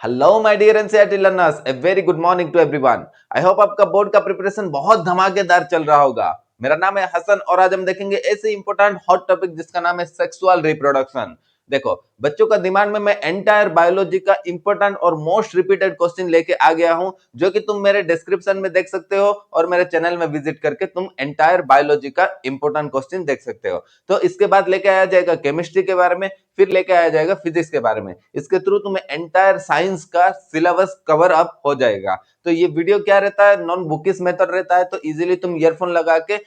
Hello my dear NCERT learners, a very good morning to everyone. I hope आपका board का preparation बहुत धमाकेदार चल रहा होगा। मेरा नाम है हसन और आज हम देखेंगे ऐसे इंपॉर्टेंट हॉट टॉपिक जिसका नाम है सेक्सुअल रिप्रोडक्शन। देखो बच्चों का दिमाग में मैं एंटायर बायोलॉजी का इंपॉर्टेंट और मोस्ट रिपीटेड क्वेश्चन लेके आ गया हूं, जो कि तुम मेरे डिस्क्रिप्शन में देख सकते हो और मेरे चैनल में विजिट करके तुम एंटायर बायोलॉजी का इंपॉर्टेंट क्वेश्चन देख सकते हो। तो इसके बाद लेके आया जाएगा केमिस्ट्री के बारे में, फिर लेके आया जाएगा फिजिक्स के बारे में। इसके थ्रू तुम्हें एंटायर साइंस का सिलेबस कवर अप हो जाएगा। तो ये वीडियो क्या रहता है, नॉन बुकिश मेथड रहता है, तो इजीली तुम ईयरफोन लगा के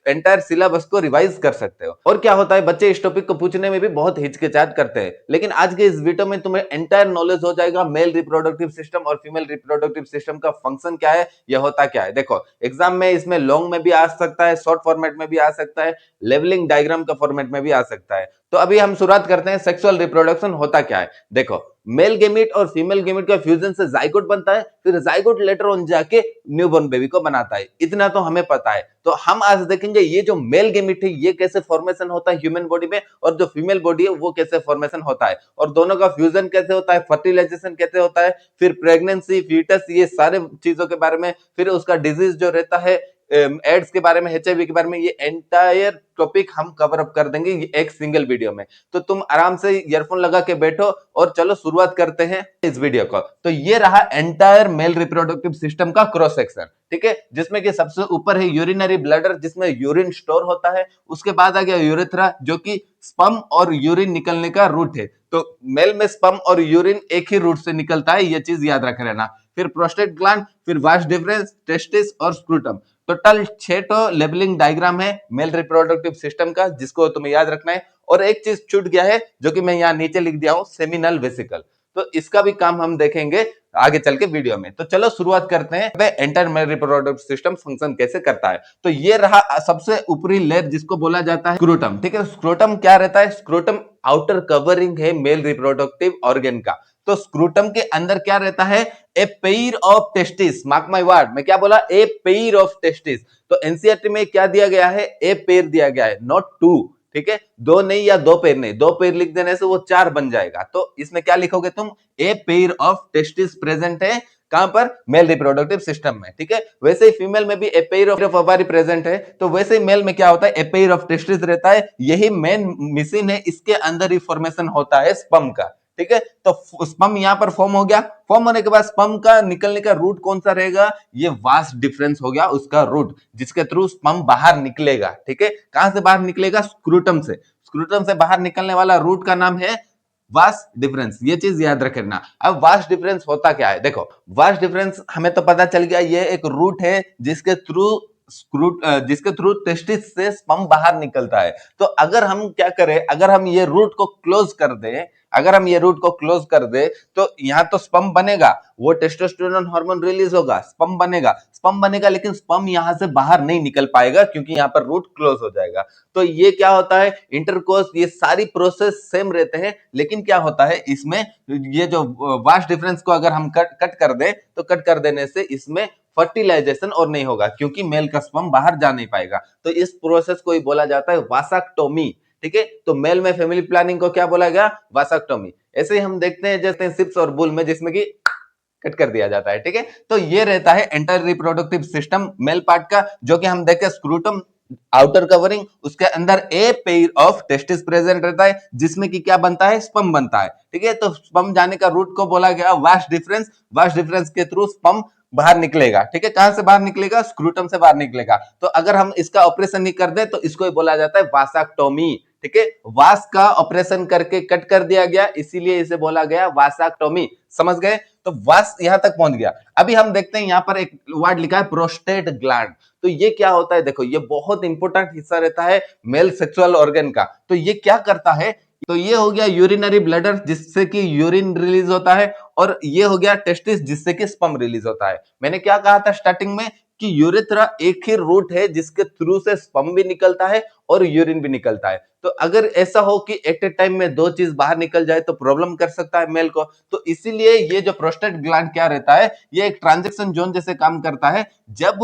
एंटायर सिलेबस को रिवाइज कर सकते हो। और क्या होता है, बच्चे इस टॉपिक को पूछने में भी बहुत हिचकिचाहट करते हैं, लेकिन आज के इस वीडियो में तुम्हें एंटायर नॉलेज हो जाएगा मेल रिप्रोडक्टिव सिस्टम और फीमेल रिप्रोडक्टिव सिस्टम का फंक्शन क्या है, यह होता क्या है। देखो एग्जाम में इसमें लॉन्ग में भी आ सकता है, शॉर्ट फॉर्मेट में भी आ सकता है, लेवलिंग डायग्राम का फॉर्मेट में भी आ सकता है। तो अभी हम शुरुआत करते हैं, सेक्सुअल रिप्रोडक्शन होता क्या है। देखो मेल गेमिट और फीमेल गेमिट का फ्यूजन से जाइगोट बनता है, फिर जाइगोट लेटर ऑन जाके न्यूबॉर्न बेबी को बनाता है, इतना तो हमें पता है। तो हम आज देखेंगे ये जो मेल गेमिट है ये कैसे फॉर्मेशन होता है ह्यूमन बॉडी में, और जो फीमेल बॉडी है वो कैसे फॉर्मेशन होता है, और दोनों का फ्यूजन कैसे होता है, फर्टिलाइजेशन कैसे होता है, फिर प्रेगनेंसी, फीटस, ये सारे चीजों के बारे में, फिर उसका डिजीज जो रहता है एड्स के बारे में, एचआईवी के बारे में, ये एंटायर टॉपिक हम कवर अप कर देंगे एक सिंगल वीडियो में। तो तुम आराम से ईयरफोन लगा के बैठो और चलो शुरुआत करते हैं इस वीडियो को। तो ये रहा एंटायर मेल रिप्रोडक्टिव सिस्टम का क्रॉस सेक्शन, ठीक है, जिसमें कि सबसे ऊपर है यूरिनरी ब्लैडर जिसमें यूरिन स्टोर होता है। उसके बाद आ गया यूरेथ्रा जो कि स्पर्म और यूरिन निकलने का रूट है। तो मेल में स्पर्म और यूरिन एक ही रूट से निकलता है, ये चीज याद रख लेना। फिर प्रोस्टेट ग्लैंड, फिर वास डिफरेंस, टेस्टिस और स्क्रूटम। टोटल 6 तो लेबलिंग डायग्राम है मेल रिप्रोडक्टिव सिस्टम का, जिसको तुम्हें याद रखना है। और एक चीज छूट गया है जो कि मैं यहाँ नीचे लिख दिया हूं, सेमिनल वेसिकल। तो इसका भी काम हम देखेंगे आगे चल के वीडियो में। तो चलो शुरुआत करते हैं entire mail reproductive system function कैसे करता है। तो ये रहा सबसे ऊपरी लेयर जिसको बोला जाता है स्क्रूटम, ठीक है। स्क्रूटम क्या रहता है, स्क्रूटम आउटर कवरिंग है मेल रिप्रोडक्टिव ऑर्गन का। तो स्क्रूटम के अंदर क्या रहता है, a pair of testis, mark my word, मैं क्या बोला, ए पेयर ऑफ टेस्टिस। तो एनसीईआरटी में क्या दिया गया है, ए पेयर दिया गया है, नॉट टू, ठीक है, दो नहीं या दो पेयर नहीं, दो पेयर लिख देने से वो चार बन जाएगा। तो इसमें क्या लिखोगे तुम, a pair of testis present है कहां पर, मेल रिप्रोडक्टिव सिस्टम में, ठीक है। वैसे ही फीमेल में भी a pair of ovary present है, तो वैसे ही मेल में क्या होता है, ए पेयर ऑफ टेस्टिस रहता है, यही मेन मिशन है, इसके अंदर ही फॉर्मेशन होता है स्पर्म का, ठीक है। तो स्पर्म यहां पर फॉर्म हो गया, फॉर्म होने के बाद स्पर्म का निकलने का रूट कौन सा रहेगा, ये वास्ट डिफरेंस हो गया उसका रूट, जिसके थ्रू स्पर्म बाहर निकलेगा, ठीक है। कहां से बाहर निकलेगा, स्क्रूटम से। स्क्रूटम से बाहर निकलने वाला रूट का नाम है वास्ट डिफरेंस, ये चीज याद रखना। अब वास्ट डिफरेंस होता क्या है, देखो वास्ट डिफरेंस हमें तो पता चल गया, ये एक रूट है जिसके थ्रू जिसके थ्रू टेस्टिस से स्पर्म बाहर निकलता है। तो अगर हम क्या करें, अगर हम ये रूट को क्लोज कर दें, अगर हम ये रूट को क्लोज कर दे तो यहाँ तो स्पर्म बनेगा, वो टेस्टोस्टेरोन हार्मोन रिलीज होगा, स्पर्म बनेगा, स्पर्म बनेगा, लेकिन स्पर्म यहाँ से बाहर नहीं निकल पाएगा क्योंकि यहाँ पर रूट क्लोज हो जाएगा। तो ये क्या होता है, इंटरकोर्स, ये सारी प्रोसेस सेम रहते हैं, लेकिन क्या होता है इसमें, ये जो वास्ट डिफरेंस को अगर हम कट कर दे तो कट कर देने से इसमें फर्टिलाइजेशन और नहीं होगा क्योंकि मेल का स्पर्म बाहर जा नहीं पाएगा। तो इस प्रोसेस को ही बोला जाता है वासाक्टोमी, ठीक है। तो मेल में फैमिली प्लानिंग को क्या बोला गया, वासाक्टोमी। ऐसे ही हम देखते हैं जैसे सिप्स और बुल में, जिसमें कि कट कर दिया जाता है, ठीक है। तो ये रहता है entire reproductive system male part का, जो कि हम देखें स्क्रूटम आउटर कवरिंग, उसके अंदर a pair of testis present रहता है, जिसमें कि क्या बनता है, स्पर्म बनता है, ठीक है। तो स्पर्म जाने का रूट को बोला गया वास्ट डिफरेंस, वास्ट डिफरेंस के थ्रू स्पर्म बाहर निकलेगा, ठीक है। कहां से बाहर निकलेगा, स्क्रूटम से बाहर निकलेगा। तो अगर हम इसका ऑपरेशन नहीं कर दे तो इसको ही बोला जाता है वासाक्टोमी, ठीक है। वास का ऑपरेशन करके कट कर दिया गया, इसीलिए इसे बोला गया वासाक्टोमी, समझ गए। तो वास यहां तक पहुंच गया। अभी हम देखते हैं यहां पर एक वर्ड लिखा है प्रोस्टेट ग्लैंड। तो ये क्या होता है, देखो ये बहुत इंपॉर्टेंट हिस्सा रहता है मेल सेक्सुअल ऑर्गन का। तो ये क्या करता है, तो ये हो गया यूरिनरी ब्लैडर जिससे कि यूरिन रिलीज होता है, और ये हो गया टेस्टिस जिससे कि स्पर्म रिलीज होता है। मैंने क्या कहा था स्टार्टिंग में कि यूरेथ्रा एक ही रूट है जिसके थ्रू से स्पर्म भी निकलता है और यूरिन भी निकलता है। तो अगर ऐसा हो कि एट ए टाइम में दो चीज बाहर निकल जाए तो प्रॉब्लम कर सकता है मेल को। तो इसीलिए ये जो प्रोस्टेट ग्लैंड क्या रहता है, ये एक ट्रांजैक्शन जोन जैसे काम करता है। जब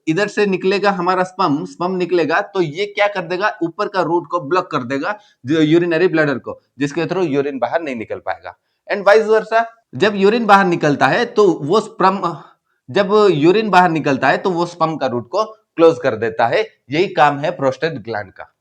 इधर से निकलेगा हमारा स्पर्म, स्पर्म निकलेगा तो ये क्या कर देगा, ऊपर का रूट को ब्लॉक कर देगा यूरिनरी ब्लैडर को, जिसके थ्रू यूरिन बाहर नहीं निकल पाएगा। एंड वाइस वर्सा, जब यूरिन बाहर निकलता है तो वो स्पर्म जब यूरिन बाहर निकलता है तो वो स्पर्म का रूट को क्लोज कर देता है। यही काम है प्रोस्टेट ग्लैंड का।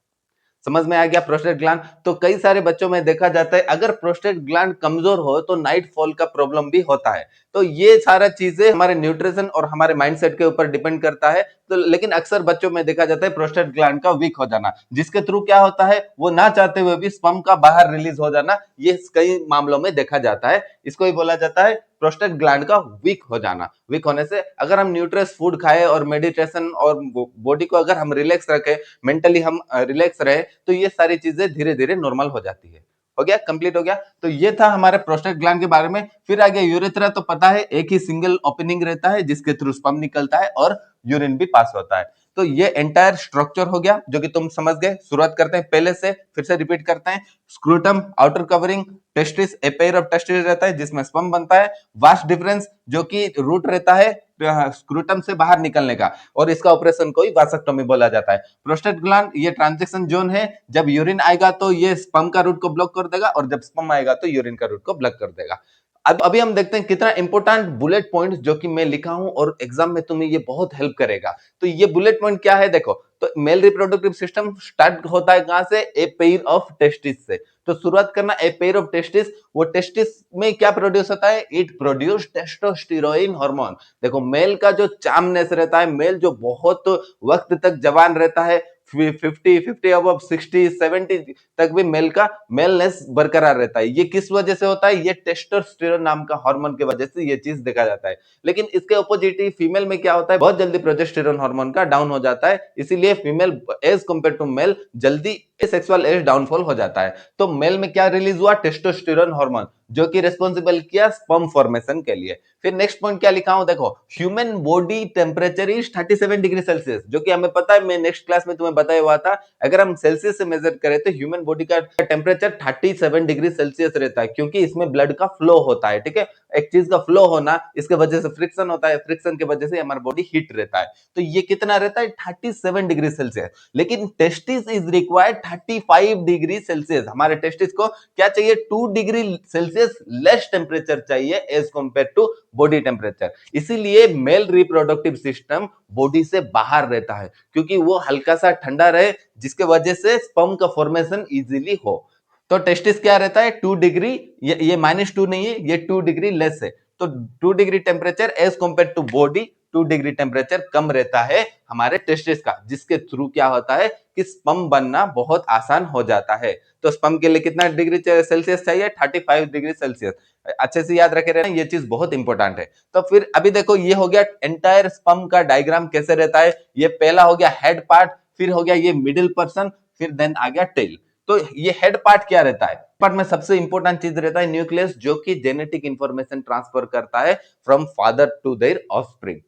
समझ में आ गया प्रोस्टेट ग्लैंड। तो कई सारे बच्चों में देखा जाता है अगर प्रोस्टेट ग्लैंड कमजोर हो तो नाइट फॉल का प्रॉब्लम भी होता है। तो ये सारा चीजें हमारे न्यूट्रिशन और हमारे माइंडसेट के ऊपर डिपेंड करता है। तो लेकिन अक्सर बच्चों में देखा जाता है प्रोस्टेट ग्लैंड का वीक हो जाना, जिसके थ्रू क्या होता है वो ना चाहते हुए भी स्पर्म का बाहर रिलीज हो जाना, ये कई मामलों में देखा जाता है। इसको ही बोला जाता है प्रोस्टेट ग्लैंड का वीक हो जाना। वीक होने से अगर हम न्यूट्रियस फूड खाए और मेडिटेशन और बॉडी को अगर हम रिलैक्स रखें, मेंटली हम रिलैक्स रहे, तो ये सारी चीजें धीरे धीरे नॉर्मल हो जाती है। हो गया, कंप्लीट हो गया। तो ये था हमारे प्रोस्टेट ग्लैंड के बारे में। फिर आगे यूरेथ्रा, तो पता है एक ही सिंगल ओपनिंग रहता है जिसके थ्रू स्पर्म निकलता है और यूरिन भी पास होता है। तो ये एंटायर स्ट्रक्चर हो गया जो कि तुम समझ गए। शुरुआत करते हैं पहले से, फिर से रिपीट करते हैं। Scrotum, outer covering, testis, a pair of testis रहता है जिसमें स्पर्म बनता है। वास्ट डिफरेंस जो कि रूट रहता है स्क्रूटम से बाहर निकलने का, और इसका ऑपरेशन को ही वासक्टोमी बोला जाता है। प्रोस्टेट ग्लैंड ये ट्रांजिशन जोन है, जब यूरिन आएगा तो ये स्पर्म का रूट को ब्लॉक कर देगा, और जब स्पर्म आएगा तो यूरिन का रूट को ब्लॉक कर देगा। अब अभी हम देखते हैं कितना इंपॉर्टेंट बुलेट पॉइंट जो कि मैं लिखा हूं और एग्जाम में तुम्हें ये बहुत हेल्प करेगा। तो ये बुलेट पॉइंट क्या है देखो। तो मेल रिप्रोडक्टिव सिस्टम स्टार्ट होता है कहां से? ए पेयर ऑफ टेस्टिस से। तो शुरुआत करना ए पेयर ऑफ टेस्टिस। वो टेस्टिस में क्या प्रोड्यूस होता है? It produce testosterone hormone. देखो मेल का जो चार्मनेस रहता है, मेल जो बहुत वक्त तक जवान रहता है, 50 अब 60 70 तक भी मेल का मेलनेस बरकरार रहता है। ये किस वजह से होता है? ये टेस्टोस्टेरोन नाम का हार्मोन की वजह से ये चीज देखा जाता है। लेकिन इसके ऑपोजिट ही फीमेल में क्या होता है? बहुत जल्दी प्रोजेस्टेरोन हार्मोन का डाउन हो जाता है, इसीलिए female as compare to male जल्दी सेक्सुअल एज डाउनफॉल हो जाता है। तो मेल में क्या रिलीज हुआ? टेस्टोस्टेरोन हार्मोन, जो कि रिस्पॉन्सिबल किया स्पर्म फॉर्मेशन के लिए। फिर नेक्स्ट पॉइंट क्या लिखा हूं देखो। Human body temperature is 37 degree Celsius, जो कि हमें पता है, मैं नेक्स्ट क्लास में तुम्हें बताया हुआ था। अगर हम सेल्सियस से मेजर करें तो ह्यूमन बॉडी का टेम्परेचर 37 डिग्री सेल्सियस रहता है, क्योंकि इसमें ब्लड का फ्लो होता है। ठीक है, एक चीज का फ्लो होना, इसके वजह से फ्रिक्शन होता है, फ्रिक्शन की वजह से हमारा बॉडी हीट रहता है। तो ये कितना रहता है? 37 डिग्री सेल्सियस। लेकिन testis is required 35 degree Celsius. हमारे टेस्टिस को क्या चाहिए? 2 डिग्री सेल्सियस लेस टेम्परेचर चाहिए as compare to body temperature. इसीलिए मेल रिप्रोडक्टिव सिस्टम बॉडी से बाहर रहता है, क्योंकि वो हल्का सा ठंडा रहे, जिसके वजह से स्पर्म का फॉर्मेशन इजीली हो। तो टेस्टिस क्या रहता है? 2 डिग्री, ये -2 नहीं है, ये 2 डिग्री लेस है। तो 2 degree temperature as compare to body, 2 degree temperature कम रहता है हमारे टेस्टिस का, जिसके थ्रू क्या होता है कि स्पर्म बनना बहुत आसान हो जाता है। तो स्पर्म के लिए कितना डिग्री सेल्सियस चाहिए? 35 डिग्री सेल्सियस। अच्छे से याद रखे रहना, ये चीज बहुत इंपॉर्टेंट है। तो फिर अभी देखो, ये हो गया एंटायर स्पर्म का डायग्राम कैसे रहता है। ये पहला हो गया हेड पार्ट, फिर हो गया ये मिडिल पर्सन, फिर देन आ गया टेल। तो ये हेड पार्ट क्या रहता है? पार्ट में सबसे इंपॉर्टेंट चीज रहता है न्यूक्लियस, जो कि जेनेटिक इंफॉर्मेशन ट्रांसफर करता है from father to their offspring.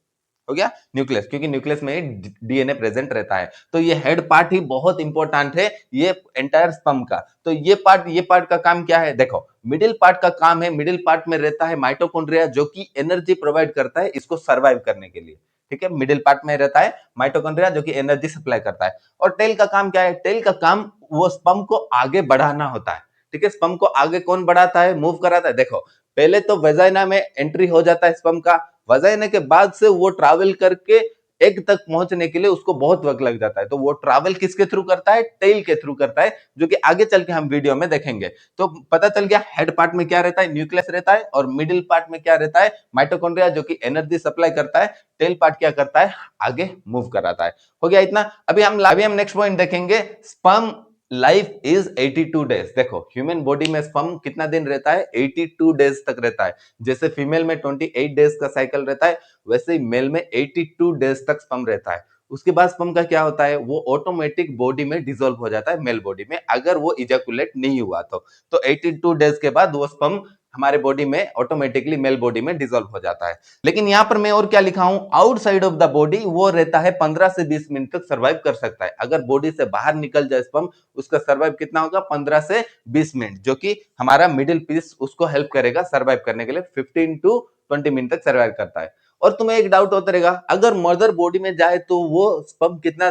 हो गया न्यूक्लियस, क्योंकि न्यूक्लियस में डीएनए प्रेजेंट रहता है। तो ये हेड पार्ट ही बहुत इंपॉर्टेंट है ये एंटायर स्पर्म का। तो ये पार्ट का काम क्या है देखो। मिडिल पार्ट का काम है, मिडिल पार्ट में रहता है माइटोकॉन्ड्रिया, जो कि एनर्जी प्रोवाइड करता है इसको सर्वाइव करने के लिए। ठीक है, मिडिल पार्ट में रहता है माइटोकॉन्ड्रिया, जो कि एनर्जी सप्लाई करता है। और टेल का काम क्या है? टेल का काम वो स्पर्म को आगे बढ़ाना होता है। ठीक है, स्पर्म को आगे कौन बढ़ाता है, मूव कराता है? देखो पहले तो वेजाइना में एंट्री हो जाता है स्पर्म का, वजाइना के बाद से वो ट्रैवल करके एग तक पहुंचने के लिए उसको बहुत वक्त लग जाता है। तो वो ट्रैवल किसके थ्रू करता है? टेल के थ्रू करता है, जो कि आगे चल के हम वीडियो में देखेंगे। तो पता चल गया हेड पार्ट में क्या रहता है? न्यूक्लियस रहता है। और मिडिल पार्ट में क्या रहता है? माइटोकॉन्ड्रिया, जो कि एनर्जी सप्लाई करता है। टेल पार्ट क्या करता है? आगे मूव कराता है। हो गया इतना। अभी हम नेक्स्ट पॉइंट देखेंगे। Sperm life is 82 days. देखो ह्यूमन बॉडी में स्पर्म कितना दिन रहता है? 82 डेज तक रहता है। जैसे फीमेल में 28 डेज का साइकिल रहता है, वैसे ही मेल में 82 डेज तक स्पर्म रहता है। उसके बाद स्पर्म का क्या होता है? वो ऑटोमेटिक बॉडी में डिसॉल्व हो जाता है, मेल बॉडी में, अगर वो इजैकुलेट नहीं हुआ तो 82 डेज के बाद वो स्पर्म हमारे बॉडी में ऑटोमेटिकली मेल बॉडी में डिसॉल्व हो जाता है। लेकिन यहां पर मैं और क्या लिखा हूं? आउटसाइड ऑफ द बॉडी वो रहता है 15 से 20 मिनट तक सर्वाइव कर सकता है। अगर बॉडी से बाहर निकल जाए स्पर्म, उसका सर्वाइव कितना होगा? 15 से 20 मिनट, जो कि हमारा मिडिल पीस उसको हेल्प करेगा सर्वाइव करने के लिए। 15 टू 20 मिनट तक सर्वाइव करता है। और तुम्हें एक डाउट होता रहेगा, अगर मदर बॉडी में जाए तो वो स्पर्म कितना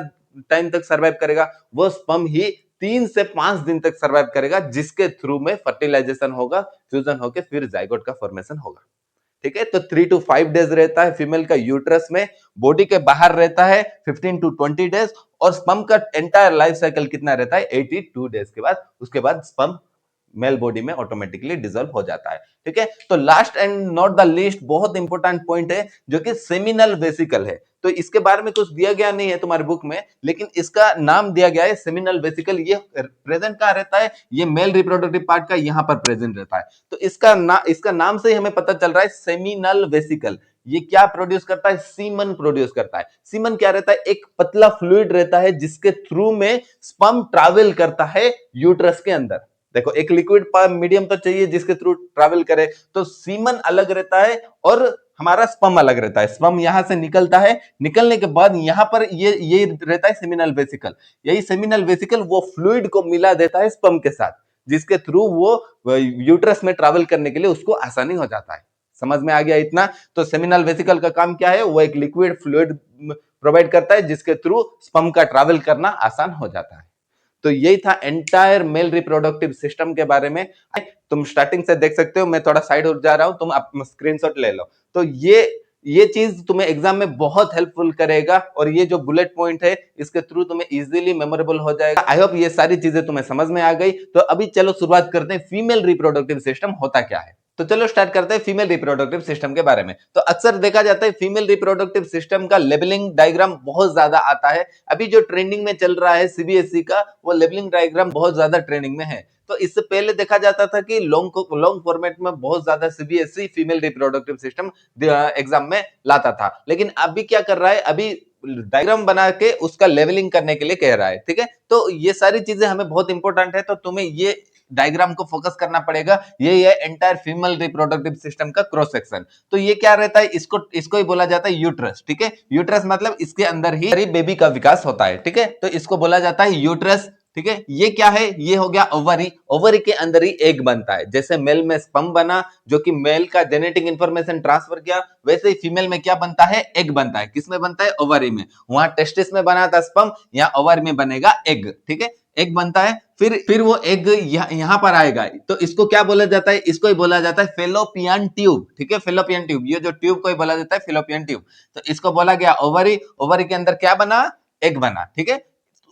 टाइम तक सर्वाइव करेगा? वो स्पर्म ही 3 से 5 दिन तक सर्वाइव करेगा, जिसके थ्रू में फर्टिलाइजेशन होगा, फ्यूजन होकर फिर जाइगोट का फॉर्मेशन होगा। ठीक है, तो 3 to 5 डेज रहता है फीमेल का यूट्रस में, बॉडी के बाहर रहता है 15 to 20 डेज, और स्पर्म का एंटायर लाइफ साइकिल कितना रहता है 82 डेज के बाद, उसके बाद स्पर्म मेल बॉडी में ऑटोमेटिकली डिजोल्व हो जाता है। ठीक है, तो last and not the least बहुत इंपॉर्टेंट पॉइंट है जो कि सेमिनल वेसिकल है। तो इसके बारे में कुछ दिया गया नहीं है तुम्हारे बुक में, लेकिन इसका नाम दिया गया है सेमिनल वेसिकल। ये प्रेजेंट कहां रहता है, ये मेल रिप्रोडक्टिव पार्ट का यहां पर प्रेजेंट रहता है। तो इसका नाम से ही हमें पता चल रहा है सेमिनल वेसिकल। ये क्या प्रोड्यूस करता है, सीमन प्रोड्यूस करता है। सीमन क्या रहता है, एक पतला फ्लूइड रहता है जिसके थ्रू में स्पर्म ट्रैवल करता है यूट्रस के अंदर। देखो, एक लिक्विड मीडियम तो चाहिए जिसके थ्रू ट्रैवल करे, तो सीमन अलग रहता है और हमारा स्पर्म अलग रहता है। स्पर्म यहां से निकलता है, निकलने के बाद यहां पर ये रहता है सेमिनल वेसिकल। यही सेमिनल वेसिकल वो फ्लूइड को मिला देता है स्पर्म के साथ, जिसके थ्रू वो यूट्रस में ट्रैवल करने के लिए उसको आसानी हो जाता है। समझ में आ गया इतना? तो सेमिनल वेसिकल का काम क्या है, वो एक लिक्विड फ्लूइड प्रोवाइड करता है जिसके थ्रू स्पर्म का ट्रैवल करना आसान हो जाता है। तो यही था एंटायर मेल रिप्रोडक्टिव सिस्टम के बारे में। तुम स्टार्टिंग से देख सकते हो, मैं थोड़ा साइड हो जा रहा हूं, तुम स्क्रीनशॉट ले लो। तो ये चीज तुम्हें एग्जाम में बहुत हेल्पफुल करेगा, और ये जो बुलेट पॉइंट है इसके थ्रू तुम्हें इजीली मेमोरेबल हो जाएगा। आई होप ये सारी चीजें तुम्हें समझ में आ गई। तो अभी चलो शुरुआत करते हैं, फीमेल रिप्रोडक्टिव सिस्टम होता क्या है। तो चलो स्टार्ट करते हैं फीमेल रिप्रोडक्टिव सिस्टम के बारे में। तो अक्सर देखा जाता है फीमेल रिप्रोडक्टिव सिस्टम का लेबलिंग डायग्राम बहुत ज्यादा आता है। अभी जो ट्रेंडिंग में चल रहा है सीबीएसई का, वो लेबलिंग डायग्राम बहुत ज्यादा ट्रेंडिंग में है। तो इससे पहले देखा जाता था कि लॉन्ग फॉर्मेट में बहुत ज्यादा CBSE female reproductive system exam में लाता था, लेकिन अभी क्या कर रहा है, अभी डायग्राम बना के उसका लेवलिंग करने के लिए कह रहा है। ठीक है, तो ये सारी चीजें हमें बहुत इंपॉर्टेंट है, तो तुम्हें ये डायग्राम को फोकस करना पड़ेगा। ये है एंटायर फीमेल रिप्रोडक्टिव सिस्टम का क्रॉस सेक्शन। तो ये क्या रहता है, इसको ही बोला जाता है यूट्रस। ठीक है, यूट्रस मतलब इसके अंदर ही बेबी का विकास होता है। ठीक है, तो इसको बोला जाता है यूट्रस। ठीक है, ये क्या है, ये हो गया ओवरी। ओवरी के अंदर ही एग बनता है। जैसे मेल में स्पर्म बना, जो कि मेल का जेनेटिक इंफॉर्मेशन ट्रांसफर किया, वैसे ही फीमेल में क्या बनता है, एग बनता है। किसमें बनता है, ओवरी में। वहां टेस्टिस में बना था स्पर्म, यहाँ ओवरी में बनेगा एग। ठीक है, एग बनता है, फिर वो एग यहां पर आएगा। तो इसको क्या बोला जाता है, इसको ही बोला जाता है फेलोपियन ट्यूब। ठीक है, फेलोपियन ट्यूब, ये जो ट्यूब को ही बोला जाता है फेलोपियन ट्यूब। तो इसको बोला गया ओवरी। ओवरी के अंदर क्या बना, एग बना। ठीक है,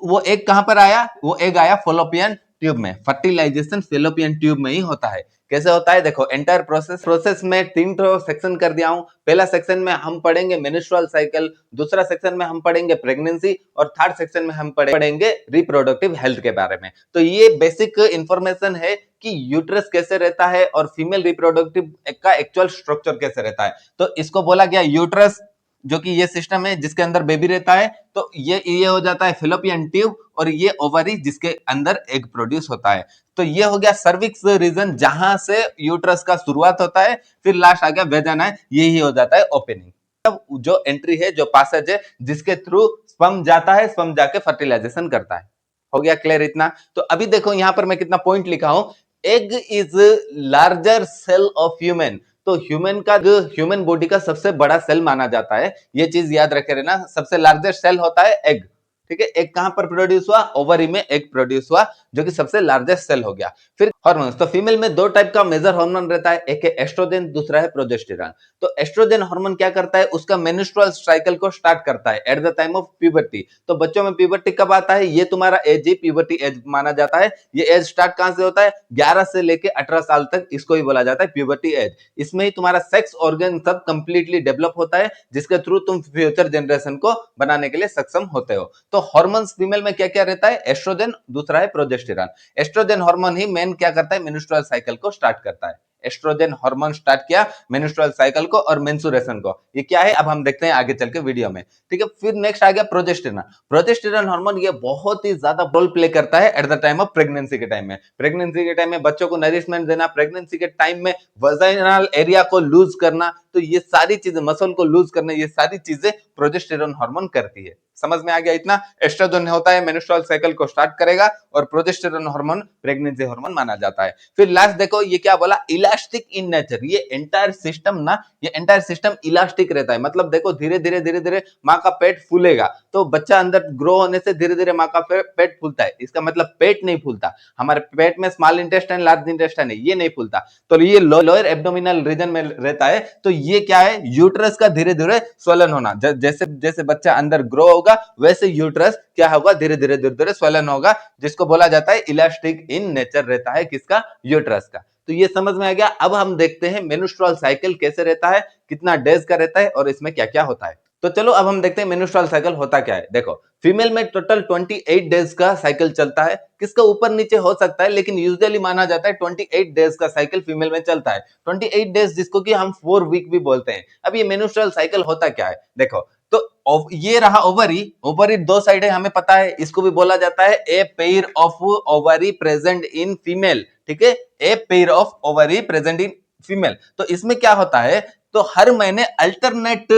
वो एग कहां पर आया, वो एग आया फेलोपियन ट्यूब में। फर्टिलाइजेशन फेलोपियन ट्यूब में ही होता है। कैसे होता है, देखो एंटायर प्रोसेस में 3 सेक्शन कर दिया हूं। पहला सेक्शन में हम पढ़ेंगे मेंस्ट्रुअल साइकिल, दूसरा सेक्शन में हम पढ़ेंगे प्रेगनेंसी, और थर्ड सेक्शन में हम पढ़ेंगे रिप्रोडक्टिव हेल्थ के बारे में। तो ये बेसिक इंफॉर्मेशन है कि यूट्रस कैसे रहता है और फीमेल रिप्रोडक्टिव का एक्चुअल स्ट्रक्चर कैसे रहता है। तो इसको बोला गया यूट्रस, जो कि ये सिस्टम है जिसके अंदर बेबी रहता है। तो ये हो जाता है फेलोपियन ट्यूब, और ये ओवरी जिसके अंदर एग प्रोड्यूस होता है। तो ये हो गया सर्विक्स रीजन, जहां से यूट्रस का शुरुआत होता है, फिर लास्ट आ गया वेजाना, यही हो जाता है ओपनिंग। जो एंट्री है, जो पासेज है, जिसके थ्रू स्पर्म जाता है, स्पर्म जाके फर्टिलाइजेशन करता है। हो गया क्लियर इतना? तो अभी देखो यहां पर मैं कितना पॉइंट लिखा हूं। Egg is larger cell of human. तो ह्यूमन बॉडी का सबसे बड़ा सेल माना जाता है। ये चीज याद रखे रहना, सबसे लार्जेस्ट सेल होता है एग। ठीक है, एग कहां पर प्रोड्यूस हुआ, ओवरी में एग प्रोड्यूस हुआ, जो कि सबसे लार्जेस्ट सेल हो गया। फिर हार्मोन्स, तो फीमेल में 2 टाइप का मेजर हार्मोन रहता है, एक है एस्ट्रोजन, दूसरा है प्रोजेस्टेरॉन। तो एस्ट्रोजन हार्मोन क्या करता है, उसका मेंस्ट्रुअल साइकिल को स्टार्ट करता है at the time of puberty. तो बच्चों में प्यूबर्टी कब आता है, ये तुम्हारा एज ही प्यूबर्टी एज माना जाता है। ये एज स्टार्ट कहां से होता है, 11 से लेके 18 साल तक, इसको ही बोला जाता है प्यूबर्टी एज। इसमें ही तुम्हारा सेक्स ऑर्गन सब कंप्लीटली डेवलप होता है, जिसके थ्रू तुम फ्यूचर जनरेशन को बनाने के लिए सक्षम होते हो। तो हार्मोन्स फीमेल में क्या क्या रहता है, एस्ट्रोजन, दूसरा है प्रोजेस्टेरॉन। एस्ट्रोजन हार्मोन ही मेन क्या करता है, मेंस्ट्रुअल साइकिल को स्टार्ट करता है। एस्ट्रोजन हार्मोन स्टार्ट किया मेंस्ट्रुअल साइकिल को और मेंसुरेशन को। ये क्या है, अब हम देखते हैं आगे चल के वीडियो में। ठीक है, फिर नेक्स्ट आ गया प्रोजेस्टेरॉन। प्रोजेस्टेरॉन हार्मोन ये बहुत ही ज्यादा रोल प्ले करता है at the time of pregnancy के टाइम में। प्रेगनेंसी के टाइम में बच्चों को नरिशमेंट देना, प्रेगनेंसी के टाइम में वजाइनल एरिया को लूज करना, तो ये सारी चीजें, मसल को लूज करना, ये सारी चीजें प्रोजेस्टेरोन हार्मोन करती है। समझ में आ गया इतना? एस्ट्रोजन होता है मेंस्ट्रुअल साइकिल को स्टार्ट करेगा और प्रोजेस्टेरोन हार्मोन प्रेगनेंसी हार्मोन माना जाता है। फिर लास्ट देखो ये क्या बोला, इलास्टिक इन नेचर। ये एंटायर सिस्टम ना, ये एंटायर सिस्टम इलास्टिक रहता है। मतलब देखो धीरे धीरे माँ का पेट फूलेगा, तो बच्चा अंदर ग्रो होने से धीरे धीरे माँ का पेट फूलता है। इसका मतलब पेट नहीं फूलता, हमारे पेट में स्मॉल इंटेस्टाइन लार्ज इंटेस्टाइन है, ये नहीं फूलता। तो ये लोअर एब्डोमिनल रीजन में रहता है। तो ये क्या है, यूट्रस का धीरे धीरे स्वलन होना। जैसे जैसे बच्चा अंदर ग्रो होगा वैसे यूट्रस क्या होगा, धीरे धीरे स्वलन होगा, जिसको बोला जाता है इलास्टिक इन नेचर रहता है किसका, यूट्रस का। तो ये समझ में आ गया। अब हम देखते हैं मेंस्ट्रुअल साइकिल कैसे रहता है, कितना डेज का रहता है और इसमें क्या क्या होता है। तो चलो अब हम देखते हैं मेंस्ट्रुअल साइकिल होता क्या है। देखो फीमेल में टोटल 28 डेज का साइकिल चलता है, किसका ऊपर नीचे हो सकता है, लेकिन यूजुअली माना जाता है 28 डेज का साइकिल फीमेल में चलता है। 28 डेज जिसको कि हम 4 वीक भी बोलते हैं। अब ये मेंस्ट्रुअल साइकिल होता क्या है, देखो तो ये रहा ओवरी। ओवरी दो साइड है हमें पता है, इसको भी बोला जाता है a pair of ovary present in female. ठीक है, a pair of ovary present in female. तो इसमें क्या होता है, तो हर महीने अल्टरनेट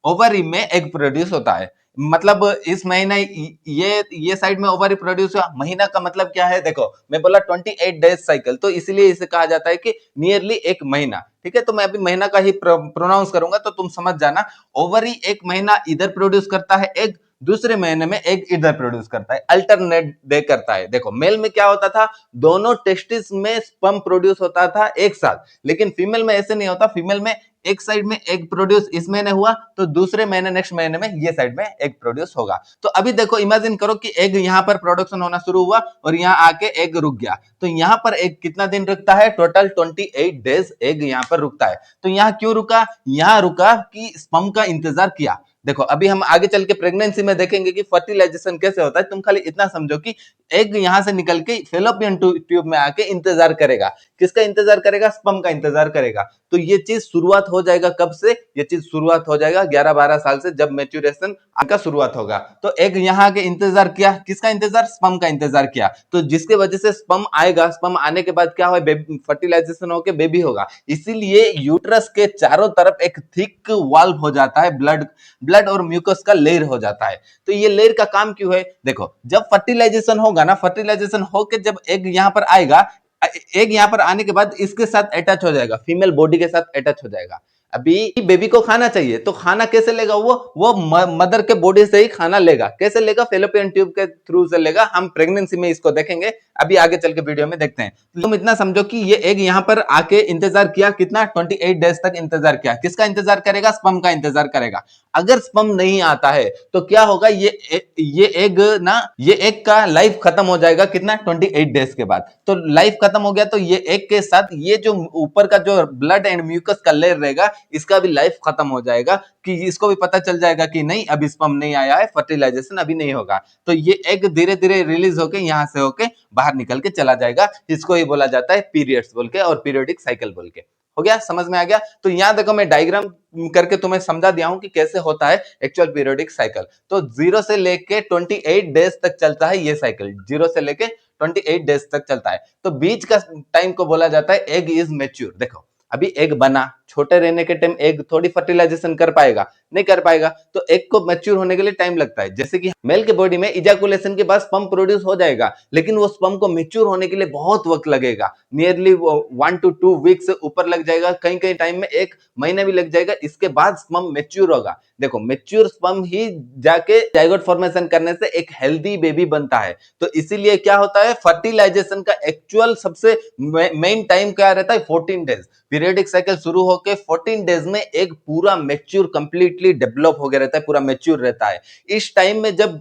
ओवरी में एग प्रोड्यूस होता है। मतलब इस महीने ये साइड में ओवरी प्रोड्यूस हुआ। महीना का मतलब क्या है, देखो मैं बोला 28 डेज साइकिल, तो इसलिए इसे कहा जाता है कि नियरली एक महीना। ठीक है, तो मैं अभी महीना का ही प्रोनाउंस करूंगा तो तुम समझ जाना। ओवरी एक महीना इधर प्रोड्यूस करता है एग, दूसरे महीने में एग इधर प्रोड्यूस करता है, अल्टरनेट डे करता है। देखो मेल में क्या होता था, दोनों टेस्टिस में स्पर्म प्रोड्यूस होता था एक साथ, लेकिन फीमेल में ऐसे नहीं होता। फीमेल में एक साइड में एग प्रोड्यूस इस महीने हुआ तो दूसरे महीने नेक्स्ट महीने में ये साइड में एग प्रोड्यूस होगा। तो अभी देखो इमेजिन करो कि एग यहां पर प्रोडक्शन होना शुरू हुआ और यहां आके एग रुक गया। तो यहां पर एग कितना दिन रुकता है, टोटल 28 डेज एग यहां पर रुकता है। तो यहां क्यों रुका, यहां रुका कि स्पर्म का इंतजार किया। देखो अभी हम आगे चल के प्रेगनेंसी में देखेंगे कि फर्टिलाइजेशन कैसे होता है। तुम खाली इतना समझो कि एग यहां से निकल के फेलोपियन ट्यूब में आके इंतजार करेगा। किसका इंतजार करेगा, स्पर्म का इंतजार करेगा। तो ये चीज शुरुआत हो जाएगा कब से, ये चीज शुरुआत हो जाएगा 11-12 साल से, जब मैच्योरेशन का शुरुआत होगा। तो एग यहाँ के इंतजार किया, किसका इंतजार, स्पर्म का इंतजार किया। तो जिसके वजह से स्पर्म आएगा, स्पर्म आने के बाद क्या होगा, फर्टिलाइजेशन होकर बेबी होगा। इसीलिए यूट्रस के चारों तरफ एक थिक वाल्व हो जाता है, ब्लड और म्यूकस का लेयर हो जाता है। तो ये लेयर का काम क्यों है, देखो जब फर्टिलाइजेशन होगा ना, फर्टिलाइजेशन होकर जब एग यहां पर आएगा, एग यहां पर आने के बाद इसके साथ अटैच हो जाएगा, फीमेल बॉडी के साथ अटैच हो जाएगा। अभी बेबी को खाना चाहिए, तो खाना कैसे लेगा, वो मदर के बॉडी से ही खाना लेगा। कैसे लेगा, फेलोपियन ट्यूब के थ्रू से लेगा। हम प्रेगनेंसी में इसको देखेंगे, अभी आगे चल के वीडियो में देखते हैं। तुम इतना समझो कि ये एग यहां पर आके इंतजार किया, कितना 28 डेज तक इंतजार किया। किसका इंतजार करेगा, स्पर्म का इंतजार करेगा। अगर स्पर्म नहीं आता है तो क्या होगा, ये एग ना, ये एग का लाइफ खत्म हो जाएगा कितना, 28 डेज के बाद। तो लाइफ खत्म हो गया तो ये एग के साथ ये जो ऊपर का जो ब्लड एंड म्यूकस का लेयर रहेगा, इसका भी लाइफ खत्म हो जाएगा। कि इसको भी पता चल जाएगा कि नहीं अभी स्पर्म नहीं आया है, फर्टिलाइजेशन अभी नहीं होगा। तो ये एग धीरे धीरे रिलीज होके यहां से होके बाहर निकल के चला जाएगा। इसको ही बोला जाता है पीरियड्स बोल के और पीरियोडिक साइकिल बोल के। हो गया, समझ में आ गया। तो यहां देखो मैं डायग्राम करके तुम्हें समझा दिया हूं कि कैसे होता है एक्चुअल पीरियोडिक साइकिल। तो 0 से लेके 28 डेज तक चलता है ये साइकिल, 0 से लेके 28 डेज तक चलता है। तो बीच का टाइम को बोला जाता है एग इज मैच्योर। देखो अभी एग बना, छोटे रहने के टाइम एग थोड़ी फर्टिलाइजेशन कर पाएगा, नहीं कर पाएगा। तो एग को मैच्योर होने के लिए टाइम लगता है। जैसे कि मेल के बॉडी में इजैकुलेशन के बाद स्पर्म प्रोड्यूस हो जाएगा, लेकिन वो स्पर्म को मैच्योर होने के लिए बहुत वक्त लगेगा। नियरली 1 to 2 वीक्स से ऊपर लग जाएगा, कहीं कहीं टाइम में 1 महीना भी लग जाएगा। इसके बाद स्पर्म मैच्योर होगा। देखो मैच्योर स्पर्म ही जाके जाइगोट फॉर्मेशन करने से एक हेल्दी बेबी बनता है। तो इसीलिए क्या होता है, फर्टिलाइजेशन का एक्चुअल सबसे मेन टाइम क्या रहता है, 14 डेज। पीरियोडिक साइकिल शुरू होके 14 डेज में एक पूरा मैच्योर कंप्लीटली डेवलप हो गया रहता है, पूरा मैच्योर रहता है। इस टाइम में जब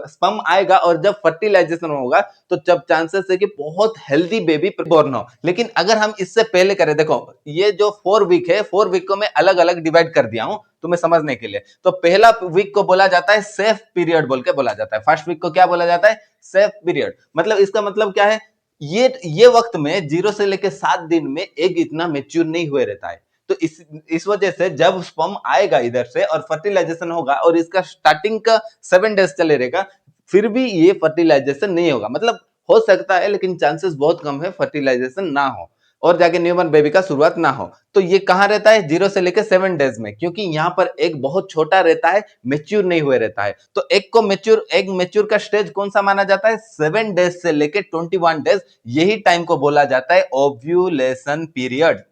स्पर्म आएगा और जब फर्टिलाइजेशन होगा तो जब चांसेस है कि बहुत हेल्दी बेबी बोर्न हो। लेकिन अगर हम इससे पहले करें, देखो ये जो 4 वीक है, 4 वीक को मैं अलग अलग डिवाइड कर दिया हूं तुम्हें समझने के लिए। तो पहला वीक को बोला जाता है सेफ पीरियड बोल के बोला जाता है। फर्स्ट वीक को क्या बोला जाता है, सेफ पीरियड। मतलब इसका मतलब क्या है, ये वक्त में 0 से लेकर 7 दिन में एग इतना मैच्योर नहीं हुए रहता है। तो इस वजह से जब स्पर्म आएगा इधर से और फर्टिलाइजेशन होगा और इसका स्टार्टिंग का 7 डेज चले रहेगा, फिर भी ये फर्टिलाइजेशन नहीं होगा। मतलब हो सकता है लेकिन चांसेस बहुत कम है फर्टिलाइजेशन ना हो। और जाके न्यूबॉर्न बेबी का शुरुआत ना हो। तो ये कहाँ रहता है? 0 से लेके 7 डेज में, क्योंकि यहाँ पर एक बहुत छोटा रहता है, मेच्योर नहीं हुए रहता है। तो एक मेच्योर का स्टेज कौन सा माना जाता है? 7 डेज से लेके 21 डेज, यही टाइम को बोला जाता है ओव्यूलेशन पीरियड।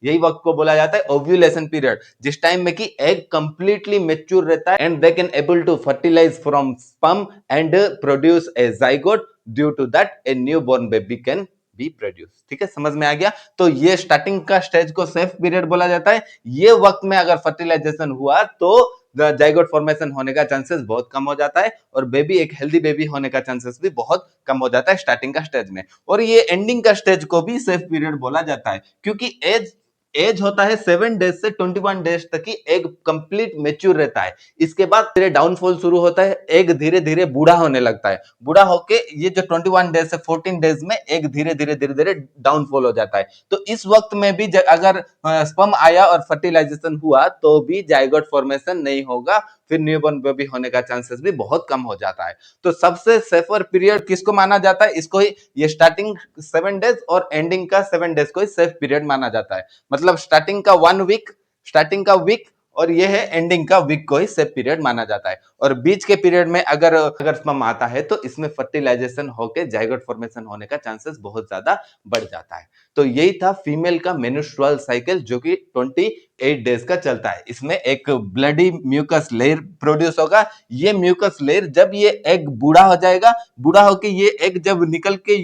यही वक्त को बोला जाता है ओव्यूलेशन पीरियड, जिस टाइम में कि एग कंप्लीटली मेच्योर रहता है and they can able to fertilize from sperm and produce a zygote, due to that a newborn baby can be produce. ठीक है, समझ में आ गया? तो ये स्टार्टिंग का स्टेज को सेफ पीरियड बोला जाता है। ये वक्त में अगर फर्टिलाइजेशन हुआ तो जाइगोट फॉर्मेशन होने का चांसेस बहुत कम हो जाता है और बेबी एक हेल्दी बेबी होने का चांसेस भी बहुत कम हो जाता है स्टार्टिंग का स्टेज में। और ये एंडिंग का स्टेज को भी सेफ पीरियड बोला जाता है, क्योंकि एज एज होता है 7 डेज से 21 डेज तक की एग कंप्लीट मेच्योर रहता है। इसके बाद धीरे डाउनफॉल शुरू होता है, एग धीरे धीरे बूढ़ा होने लगता है। बूढ़ा होके ये जो 21 डेज से 14 डेज में एग धीरे धीरे डाउनफॉल हो जाता है। तो इस वक्त में भी अगर स्पर्म आया और फर्टिलाइजेशन हुआ तो भी जाइगोट फॉर्मेशन नहीं होगा, फिर न्यूबॉर्न बेबी होने का चांसेस भी बहुत कम हो जाता है। तो सबसे सेफर पीरियड किसको माना जाता है? इसको ही, ये स्टार्टिंग 7 डेज और एंडिंग का 7 डेज को ही सेफ पीरियड माना जाता है। मतलब स्टार्टिंग का 1 वीक, स्टार्टिंग का वीक और ये है एंडिंग का वीक को ही सेफ पीरियड माना जाता है। और बीच के पीरियड में अगर स्पर्म आता है तो इसमें फर्टिलाइजेशन होके जाइगोट फॉर्मेशन होने का चांसेस बहुत ज्यादा बढ़ जाता है। तो यही था फीमेल का मेन्स्ट्रुअल साइकिल, जो कि 28 डेज का चलता है। इसमें एक ब्लडी म्यूकस लेयर प्रोड्यूस होगा। ये म्यूकस लेयर जब ये एग बूढ़ा हो जाएगा, बूढ़ा होके ये एग जब निकल के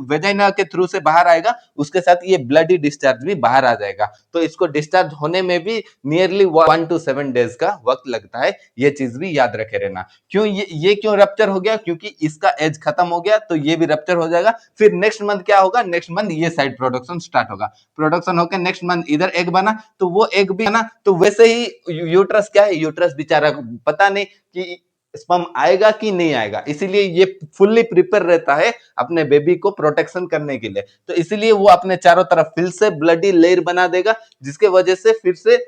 वेजाइना के थ्रू से बाहर आएगा, उसके साथ ये ब्लडी डिस्चार्ज भी बाहर आ जाएगा। तो इसको डिस्चार्ज होने में भी नियरली 1 to 7 डेज का वक्त लगता है। ये चीज भी याद रखे रहना। क्यों ये क्यों रप्चर हो गया? क्योंकि इसका एज खत्म हो गया, तो ये भी रप्चर हो जाएगा। फिर नेक्स्ट मंथ क्या होगा? नेक्स्ट मंथ ये साइड प्रोडक्शन स्टार्ट होगा। प्रोडक्शन होकर नेक्स्ट मंथ इधर एग बना तो वो एग भी बना। तो वैसे ही यूट्रस क्या है? यूट्रस बेचारा पता नहीं कि स्पर्म आएगा कि नहीं आएगा, इसीलिए ये फुल्ली प्रिपेयर रहता है अपने बेबी को प्रोटेक्शन करने के लिए। तो इसीलिए वो अपने चारों तरफ फिर से ब्लडी लेयर बना देगा, जिसके वजह से फिर से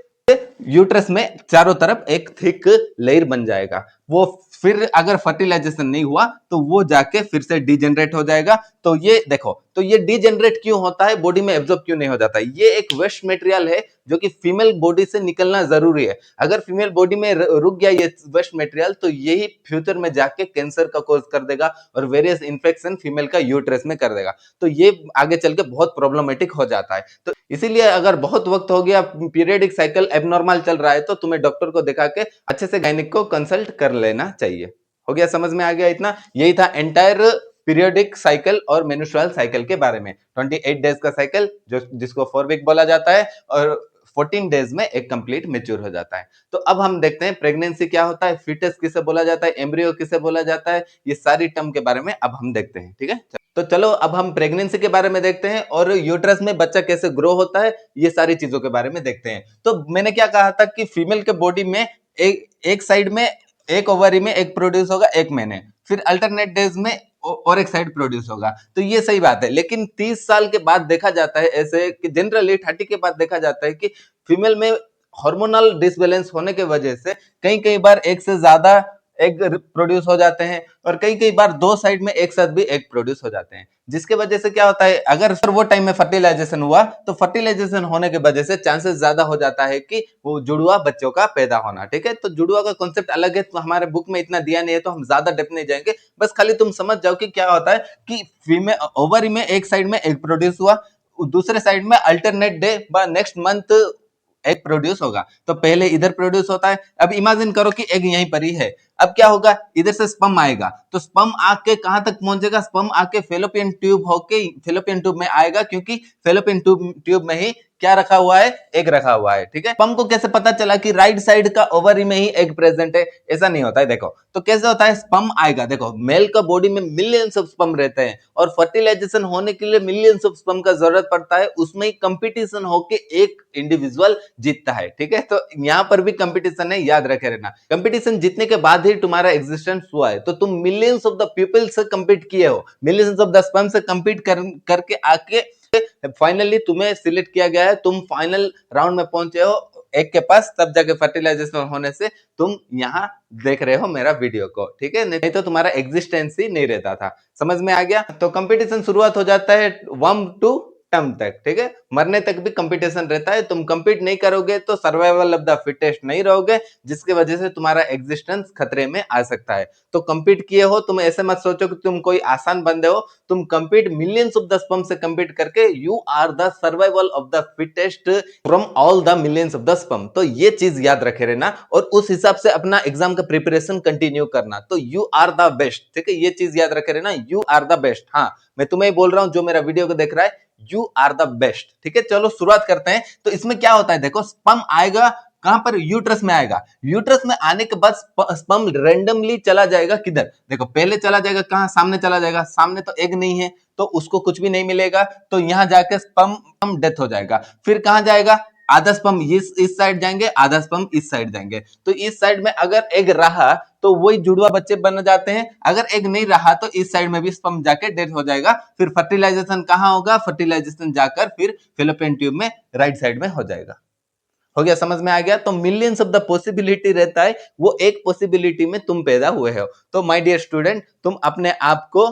यूट्रस में चारों तरफ एक थिक लेयर बन जाएगा। वो फिर अगर फर्टिलाइजेशन नहीं हुआ तो वो जाके फिर से डीजेनरेट हो जाएगा। तो ये देखो, तो ये डीजेनरेट क्यों होता है? बॉडी में एब्जॉर्ब क्यों नहीं हो जाता? ये एक वेस्ट मटेरियल है जो कि फीमेल बॉडी से निकलना जरूरी है। अगर फीमेल बॉडी में रुक गया ये वेस्ट मटेरियल तो यही फ्यूचर में जाके कैंसर का कॉज कर देगा और वेरियस इन्फेक्शन फीमेल का यूट्रस में कर देगा। तो ये आगे चल के बहुत प्रॉब्लमेटिक हो जाता है। तो इसीलिए अगर बहुत वक्त हो गया, पीरियडिक साइकिल एबनॉर्मल चल रहा है, तो तुम्हें डॉक्टर को दिखा के अच्छे से गायनिक को कंसल्ट कर लेना चाहिए। हो गया, समझ में आ गया इतना? यही था एंटायर पीरियोडिक साइकिल और मेन्स्ट्रुअल साइकिल के बारे में। 28 डेज का साइकिल जो जिसको 4 वीक बोला जाता है और 14 डेज में एक कंप्लीट मेच्योर हो जाता है। तो अब हम देखते हैं प्रेगनेंसी क्या होता है, फीटस किसे बोला जाता है, एम्ब्रियो किसे बोला जाता है, ये सारी टर्म के बारे में अब हम देखते हैं। ठीक है, तो चलो अब हम प्रेगनेंसी के बारे में देखते हैं और यूट्रस में बच्चा कैसे ग्रो होता है, ये सारी चीजों के बारे में देखते हैं। तो मैंने क्या कहा था कि फीमेल के बॉडी में एक साइड में एक ओवरी में एक प्रोड्यूस होगा एक महीने, फिर अल्टरनेट डेज में और एक साइड प्रोड्यूस होगा। तो ये सही बात है, लेकिन 30 साल के बाद देखा जाता है ऐसे कि जनरली 30 के बाद देखा जाता है कि फीमेल में हार्मोनल डिसबैलेंस होने के वजह से कई कई बार एक से ज्यादा एग प्रोड्यूस हो जाते हैं और कई कई बार दो साइड में एक साथ भी एग प्रोड्यूस हो जाते हैं, जिसके वजह से क्या होता है, अगर वो टाइम में फर्टिलाइजेशन हुआ तो फर्टिलाइजेशन होने की वजह से चांसेस ज्यादा हो जाता है कि वो जुड़वा बच्चों का पैदा होना। ठीक है, तो जुड़वा का कॉन्सेप्ट अलग है, तो हमारे बुक में इतना दिया नहीं है, तो हम ज्यादा डेप्थ नहीं जाएंगे। बस खाली तुम समझ जाओ कि क्या होता है कि फीमेल ओवरी में एक साइड में एग प्रोड्यूस हुआ, दूसरे साइड में अल्टरनेट डे व नेक्स्ट मंथ एग प्रोड्यूस होगा। तो पहले इधर प्रोड्यूस होता है। अब इमेजिन करो कि एग यहीं पर ही है। अब क्या होगा, इधर से स्पर्म आएगा, तो स्पर्म आके कहां तक पहुंचेगा? स्पर्म आके फेलोपियन ट्यूब होके फेलोपियन ट्यूब में आएगा, क्योंकि फेलोपियन ट्यूब में ही क्या रखा हुआ है? एग रखा हुआ है। ठीक है, स्पर्म को कैसे पता चला कि राइट साइड का ओवरी में ही एग प्रेजेंट है? ऐसा नहीं होता है। देखो तो कैसे होता है, स्पर्म आएगा, देखो मेल का बॉडी में मिलियंस ऑफ स्पर्म रहते हैं और फर्टिलाइजेशन होने के लिए मिलियंस ऑफ स्पर्म का जरूरत पड़ता है, उसमें कंपटीशन होके एक इंडिविजुअल जीतता है। ठीक है, तो यहां पर भी कंपटीशन है, याद रखे रहना। कंपटीशन जीतने के बाद ही तुम्हारा एग्जिस्टेंस हुआ है, तो तुम मिलियंस ऑफ द पीपल से कंपीट किए हो, मिलियंस ऑफ द स्पर्म से कंपीट करके आके फाइनली तुम्हें सिलेक्ट किया गया है, तुम फाइनल राउंड में पहुंचे हो एक के पास, तब जाके फर्टिलाइजेशन होने से तुम यहाँ देख रहे हो मेरा वीडियो को। ठीक है, नहीं तो तुम्हारा एग्जिस्टेंस ही नहीं रहता था। समझ में आ गया? तो कंपटीशन शुरुआत हो जाता है वर्म टू टर्म तक, ठीक है, मरने तक भी कंपटीशन रहता है। तुम compete नहीं करोगे तो सर्वाइवल ऑफ द फिटेस्ट नहीं रहोगे, जिसकी वजह से तुम्हारा एग्जिस्टेंस खतरे में आ सकता है। तो compete किए हो, तुम ऐसे मत सोचो कि तुम कोई आसान बंदे हो। तुम compete millions of the sperm से compete करके you are the survival of the fittest from all the millions of the sperm. तो ये चीज याद रखे रहना और उस हिसाब से अपना एग्जाम का प्रिपरेशन कंटिन्यू करना। तो यू आर द बेस्ट, ठीक है, ये चीज याद रखे रहना, यू आर द बेस्ट। हाँ, मैं तुम्हें ही बोल रहा हूं जो मेरा वीडियो को देख रहा है, यू आर द बेस्ट, ठीक है। चलो शुरुआत करते हैं। तो इसमें क्या होता है, देखो स्पर्म आएगा कहां पर, यूट्रस में आएगा। यूट्रस में आने के बाद स्पर्म रैंडमली चला जाएगा किधर, देखो पहले चला जाएगा कहां, सामने चला जाएगा। सामने तो एग नहीं है तो उसको कुछ भी नहीं मिलेगा, तो यहां जाके स्पर्म डेथ हो जाएगा। फिर कहां जाएगा, आधा स्पर्म इस साइड जाएंगे, आधा स्पर्म इस साइड जाएंगे। तो इस साइड में अगर एग रहा तो वही जुड़वा बच्चे बन जाते हैं, अगर एग नहीं रहा तो इस साइड में भी स्पर्म जाके डेथ हो जाएगा। फिर फर्टिलाइजेशन कहां होगा, फर्टिलाइजेशन जाकर फिर फैलोपियन ट्यूब में राइट साइड में हो जाएगा। हो गया, समझ में आ गया। तो मिलियंस ऑफ द पॉसिबिलिटी रहता है, वो एक पॉसिबिलिटी में तुम पैदा हुए हो। तो माय डियर स्टूडेंट, तुम अपने आप को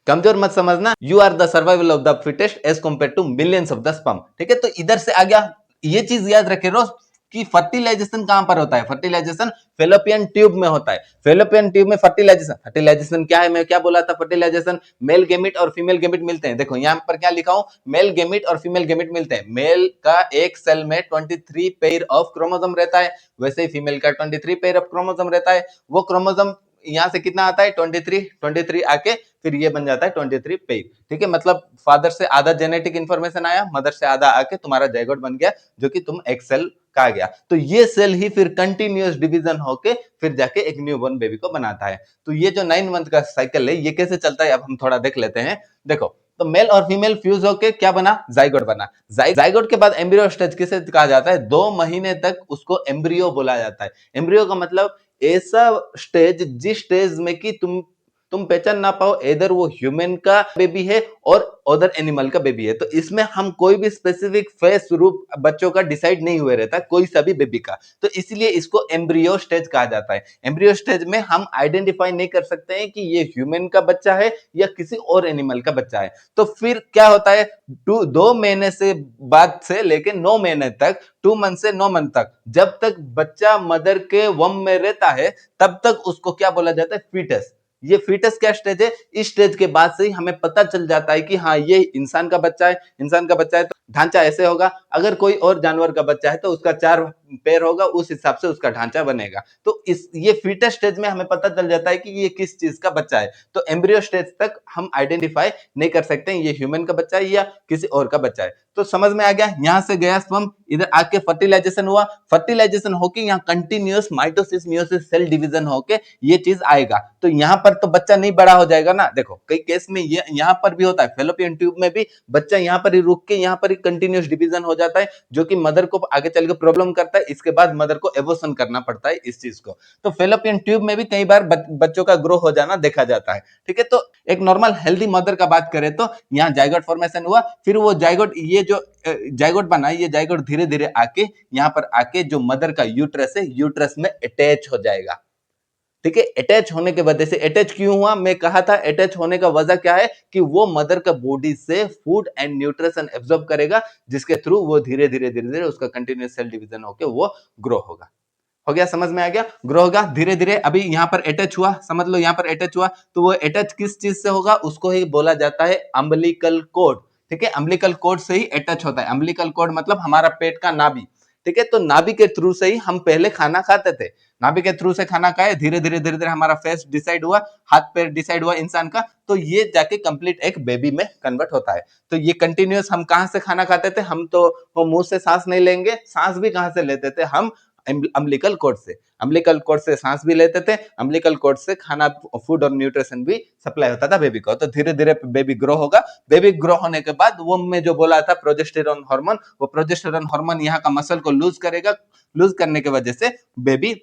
कमजोर मत समझना, you are the survival of the fittest as compare to millions of the sperm, ठीक है। तो इधर से आ गया, ये चीज याद रखे रोज कि फर्टिलाइजेशन कहां पर होता है, फर्टिलाइजेशन फेलोपियन ट्यूब में होता है। फेलोपियन ट्यूब में फर्टिलाइजेशन, फर्टिलाइजेशन क्या है, मैं क्या बोला था, फर्टिलाइजेशन मेल गेमिट और फीमेल गेमिट मिलते हैं। देखो यहां पर क्या लिखा हूं, मेल गेमिट और फीमेल गेमिट मिलते हैं। मेल का एक सेल में 23 पेयर ऑफ क्रोमोसोम रहता है, वैसे ही फीमेल का 23 पेयर ऑफ क्रोमोसोम रहता है। वो क्रोमोसोम यहां से कितना आता है, 23 आके फिर ये बन जाता है 23 पेयर, ठीक है। मतलब फादर से आधा जेनेटिक इंफॉर्मेशन आया, मदर से आधा आके तुम्हारा जाइगोट बन गया, जो कि तुम एक सेल कहा गया। तो ये सेल ही फिर कंटिन्यूअस डिवीजन होके फिर जाके एक न्यूबॉर्न बेबी को बनाता है। तो ये जो 9 मंथ का साइकिल है, ये कैसे चलता है अब हम थोड़ा देख लेते हैं। देखो, तो मेल और फीमेल फ्यूज होके क्या बना, जाइगोट बना। जाइगोट के बाद एम्ब्रियो स्टेज किसे कहा जाता है, 2 महीने तक उसको एम्ब्रियो बोला जाता है। एम्ब्रियो का मतलब ऐसा स्टेज जिस स्टेज में कि तुम पहचान ना पाओ इधर वो ह्यूमन का बेबी है और अदर एनिमल का बेबी है। तो इसमें हम कोई भी स्पेसिफिक फेस रूप बच्चों का डिसाइड नहीं हुए रहता, कोई सा भी बेबी का। तो इसलिए इसको एम्ब्रियो स्टेज कहा जाता है। एम्ब्रियो स्टेज में हम आइडेंटिफाई नहीं कर सकते हैं कि ये ह्यूमन का बच्चा है या किसी और एनिमल का बच्चा है। तो फिर क्या होता है, 2 महीने से बाद से लेके 9 महीने तक, 2 मंथ से 9 मंथ तक, जब तक बच्चा मदर के वम में रहता है तब तक उसको क्या बोला जाता है, फीटस। ये फीटस क्या स्टेज है, इस स्टेज के बाद से ही हमें पता चल जाता है कि हाँ ये इंसान का बच्चा है। इंसान का बच्चा है तो ढांचा ऐसे होगा, अगर कोई और जानवर का बच्चा है तो उसका 4 पैर होगा, उस हिसाब से उसका ढांचा बनेगा। तो इस ये फीटस स्टेज में हमें पता चल जाता है कि ये किस चीज का बच्चा है। तो एम्ब्रियो स्टेज तक हम आइडेंटिफाई नहीं कर सकते ये ह्यूमन का बच्चा है या किसी और का बच्चा है। तो समझ में आ गया, यहां से गया स्पर्म, इधर आके फर्टिलाइजेशन हुआ, फर्टिलाइजेशन होके यहाँ continuous mitosis meiosis cell division होके ये चीज आएगा। तो यहाँ पर तो बच्चा नहीं बड़ा हो जाएगा ना, देखो कई केस में ये यहाँ पर भी होता है, फेलोपियन ट्यूब में भी बच्चा यहाँ पर ही रुक के यहाँ पर ही कंटिन्यूअस डिवीजन हो जाता है, जो कि मदर को आगे चल के प्रॉब्लम करता है। इसके बाद मदर को एबॉर्शन करना पड़ता है इस चीज को। तो फेलोपियन ट्यूब में भी कई बार बच्चों का ग्रो हो जाना देखा जाता है, ठीक है। तो एक नॉर्मल हेल्दी मदर का बात करें तो यहाँ जाइगोट फॉर्मेशन हुआ, फिर वो जाइगोट, ये जो जाइगोट बना, ये जाइगोट धीरे धीरे आके यहाँ पर आके जो मदर का यूट्रस है, यूट्रस में अटैच हो जाएगा, ठीक है। अटैच होने के वजह से, अटैच क्यों हुआ, मैं कहा था अटैच होने का वजह क्या है कि वो मदर का बॉडी से फूड एंड न्यूट्रिशन एब्जॉर्ब करेगा, जिसके थ्रू वो धीरे धीरे धीरे धीरे उसका कंटिन्यूअस सेल डिवीजन होकर वो ग्रो होगा। हो गया, समझ में आ गया, ग्रो होगा धीरे धीरे। अभी यहाँ पर अटैच हुआ, समझ लो यहाँ पर अटैच हुआ, तो वो अटैच किस चीज से होगा, उसको ही बोला जाता है अम्बिलिकल कोड, ठीक है। अम्बिलिकल कोड से ही अटैच होता है। अम्बिलिकल कोड मतलब हमारा पेट का नाभि, ठीक है। तो नाभि के थ्रू से ही हम पहले खाना खाते थे, नाभि के थ्रू से खाना खाए, धीरे धीरे धीरे धीरे हमारा फेस डिसाइड हुआ, हाथ पैर डिसाइड हुआ इंसान का, तो ये जाके कंप्लीट एक बेबी में कन्वर्ट होता है। तो ये कंटिन्यूअस हम कहां से खाना खाते थे, हम तो वो मुंह से सांस नहीं लेंगे, सांस भी कहां से लेते थे हम, अम्बिलिकल कोड से। अम्बिलिकल कोड से सांस भी लेते थे, अम्बिलिकल कोड से खाना, फूड और न्यूट्रिशन भी सप्लाई होता था बेबी को। तो धीरे धीरे बेबी ग्रो होगा। बेबी ग्रो होने के बाद वो में जो बोला था प्रोजेस्टेरॉन हार्मोन, वो प्रोजेस्टेरॉन हार्मोन यहाँ का मसल को लूज करेगा, लूज करने की वजह से बेबी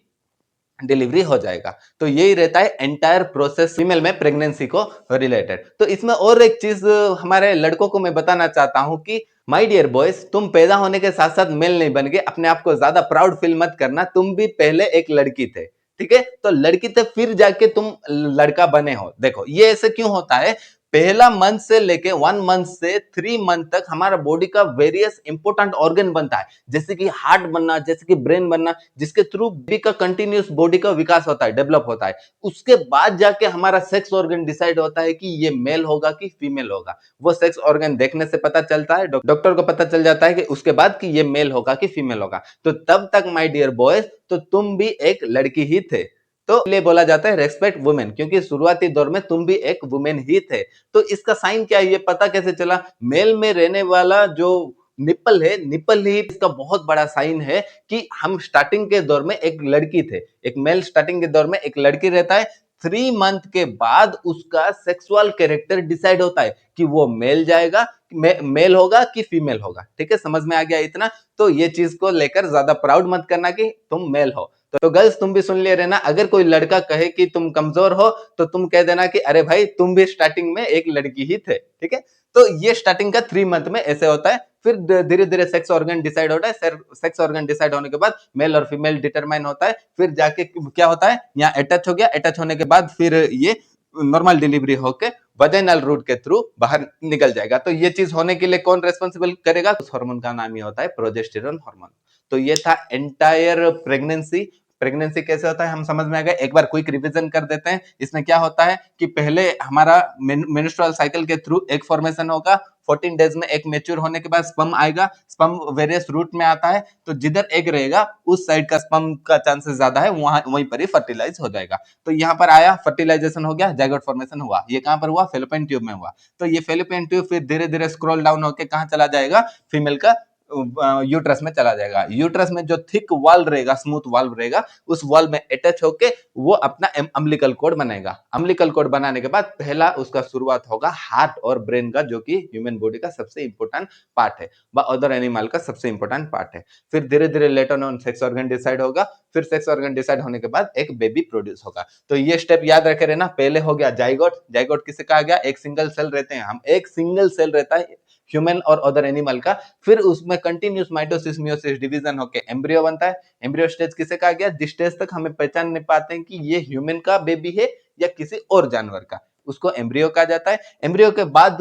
डिलीवरी हो जाएगा। तो यही रहता है एंटायर प्रोसेस फीमेल में प्रेगनेंसी को रिलेटेड। तो इसमें और एक चीज हमारे लड़कों को मैं बताना चाहता हूं कि माय डियर बॉयज, तुम पैदा होने के साथ साथ मेल नहीं बन गए, अपने आप को ज्यादा प्राउड फील मत करना, तुम भी पहले एक लड़की थे, ठीक है। तो लड़की थे फिर जाके तुम लड़का बने हो। देखो ये ऐसे क्यों होता है, पहला मंथ से लेके 1 मंथ से 3 मंथ तक हमारा बॉडी का वेरियस इंपॉर्टेंट ऑर्गन बनता है, जैसे कि हार्ट बनना, जैसे कि ब्रेन बनना, जिसके थ्रू बॉडी का कंटिन्यूस बॉडी का विकास होता है, डेवलप होता है। उसके बाद जाके हमारा सेक्स ऑर्गन डिसाइड होता है कि ये मेल होगा कि फीमेल होगा। वो सेक्स ऑर्गन देखने से पता चलता है, डॉक्टर को पता चल जाता है कि उसके बाद कि ये मेल होगा कि फीमेल होगा। तो तब तक माय डियर बॉयज, तो तुम भी एक लड़की ही थे। तो इसलिए बोला जाता है रेस्पेक्ट वुमेन, क्योंकि शुरुआती दौर में तुम भी एक वुमेन ही थे। तो इसका साइन क्या है, ये पता कैसे चला? मेल में रहने वाला जो निप्पल है, निप्पल ही इसका बहुत बड़ा साइन है कि हम स्टार्टिंग के दौर में एक लड़की थे। एक मेल स्टार्टिंग के दौर में एक लड़की रहता है, 3 मंथ के बाद उसका सेक्सुअल कैरेक्टर डिसाइड होता है कि वो मेल जाएगा, मेल होगा कि फीमेल होगा। ठीक है, समझ में आ गया इतना? तो ये चीज को लेकर ज्यादा प्राउड मत करना कि तुम मेल हो। तो गर्ल्स तुम भी सुन ले रहना, अगर कोई लड़का कहे कि तुम कमजोर हो, तो तुम कह देना कि अरे भाई तुम भी स्टार्टिंग में एक लड़की ही थे। ठीक है, तो ये स्टार्टिंग का 3 मंथ में ऐसे होता है। फिर धीरे धीरे सेक्स ऑर्गन डिसाइड होता है। सेक्स ऑर्गन डिसाइड होने के बाद मेल और फीमेल डिटरमाइन होता है। फिर जाके क्या होता है, यहाँ अटैच हो गया, अटैच होने के बाद फिर ये नॉर्मल डिलीवरी होके वजाइनल रूट के थ्रू बाहर निकल जाएगा। तो ये चीज होने के लिए कौन रेस्पॉन्सिबल करेगा? उस हार्मोन का नाम ही होता है प्रोजेस्टेरोन हार्मोन। तो ये था एंटायर प्रेगनेंसी। प्रेगनेंसी कैसे होता है हम समझ में आ गए। एक बार क्विक रिवीजन कर देते हैं। इसमें क्या होता है कि पहले हमारा मेंस्ट्रुअल साइकिल के थ्रू एक फॉर्मेशन होगा, 14 डेज में एक मेच्योर होने के बाद स्पर्म आएगा। स्पर्म वेरियस रूट में आता है, तो जिधर एग रहेगा उस साइड का स्पर्म का चांसेस ज्यादा है, वहीं पर ही फर्टिलाइज हो जाएगा। तो यहाँ पर आया, फर्टिलाइजेशन हो गया, जाइगोट फॉर्मेशन हुआ। ये कहां पर हुआ? फेलोपियन ट्यूब में हुआ। तो ये फेलोपियन ट्यूब फिर धीरे धीरे स्क्रॉल डाउन होकर कहां चला जाएगा? फीमेल का यूट्रस में चला जाएगा। यूट्रस में जो थिक वॉल रहेगा, स्मूथ वॉल रहेगा, उस वॉल में अटैच होके वो अपना अम्बिलिकल कोड बनाएगा। अम्बिलिकल कोड बनाने के बाद पहला उसका शुरुआत होगा हार्ट और ब्रेन का, जो कि ह्यूमन बॉडी का सबसे इंपॉर्टेंट पार्ट है, अदर एनिमल का सबसे इंपॉर्टेंट पार्ट है। फिर धीरे धीरे later on sex organ decide होगा। फिर सेक्स ऑर्गन डिसाइड होने के बाद एक बेबी प्रोड्यूस होगा। तो ये स्टेप याद रखे रहना। पहले हो गया जाइगोट। जाइगोट किसे कहा गया? एक सिंगल सेल रहते हैं हम, एक सिंगल सेल रहता है ह्यूमन और अदर एनिमल का। फिर उसमें कंटिन्यूस माइटोसिस मियोसिस डिवीजन होके एम्ब्रियो बनता है। एम्ब्रियो स्टेज किसे कहा गया? जिस स्टेज तक हमें पहचान नहीं पाते हैं कि ये ह्यूमन का बेबी है या किसी और जानवर का, उसको एम्ब्रियो कहा जाता है। एम्ब्रियो के बाद